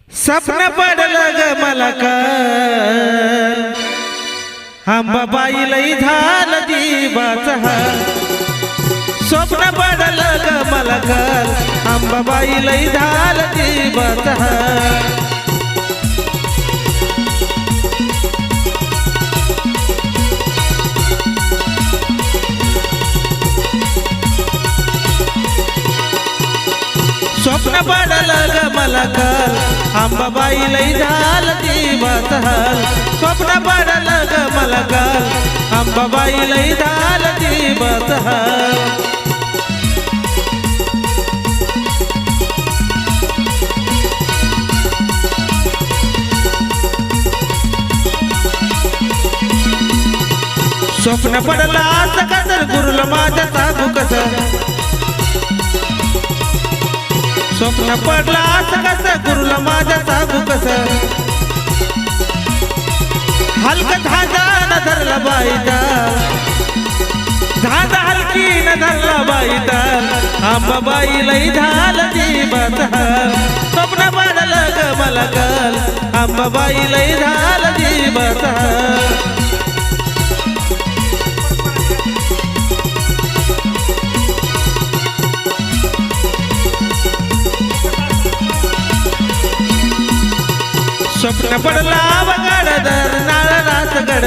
स्वप्न पडलं ग मला काल अंबाबाई लई झालं जीवाचा हाल. स्वप्न पडलं ग मला काल अंबाबाई लई झालं जीवाचा हाल. स्वप्न पडलं ग मला काल अंबाबाई लई झालं जीवाचा हाल. स्वप्न पडलं ग मला काल अंबाबाई लई झालं जीवाचा हाल. स्वप्न पडलं असं कसं गुरुला माझ्या सांगू कसं. स्वप्न पडलं असं कसं गुरुला माझ्या सांगू कसं. हलकं झाजा न धरला बाईचा झाजा हलकी न धरला बाईचा अंबाबाई लई झालं जीवाचा हाल. स्वप्न पडलं ग मला काल अंबाबाई लई झालं जीवाचा हाल. स्वप्न पडला बगड दर नाळ रासगड.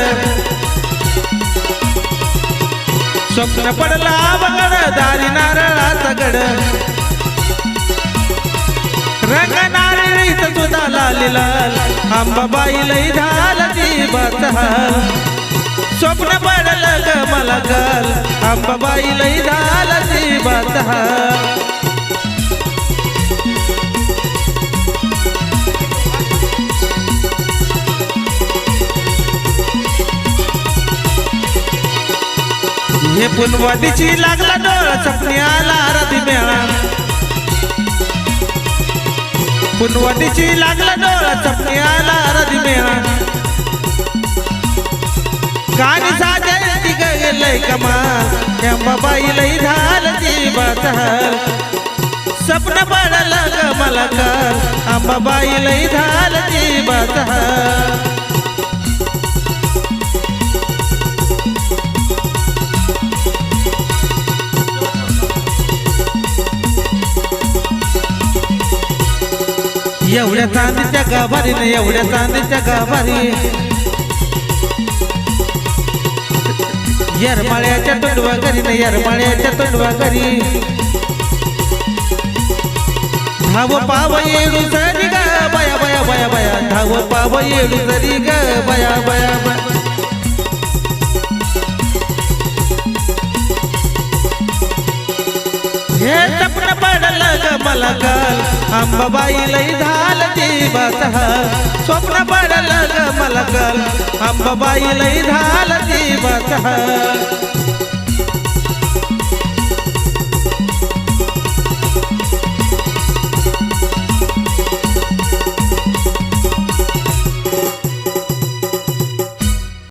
स्वप्न पडला बगड दारी नारळासगड. रंग नारळीत सुद्धा लाल लाल अंबाबाई लई झालं जीवाचा हाल. स्वप्न पडलं ग मला काल अंबाबाई लई झालं जीवाचा हाल. हे पुनवाडीची लागला डोळा सपनी आला रदिम्या. पुनवाडीची लागला डोळा सपनी आला रदिम्या. कानी साजायची गेलय कमाल अंबाबाई लई झालं जीवाचा हाल. स्वप्न पडलं ग मला काल अंबाबाई लई झालं जीवाचा हाल. एवढ्या चांदीच्या गाभारी न एवढ्या चांदीच्या गाभारी येरमाळ्याच्या तोंडवा घरी न येरमाळ्याच्या तोंडवा घरी. धाव पाव येडू सरी ग बया बया बया बया धाव पाव येडू सरी ग बया बया बया. हे स्वप्न पडलं ग मला काल अंबाबाई लई झालं जीवाचा हाल. स्वप्न पडलं ग मला काल अंबाबाई लई झालं जीवाचा हाल.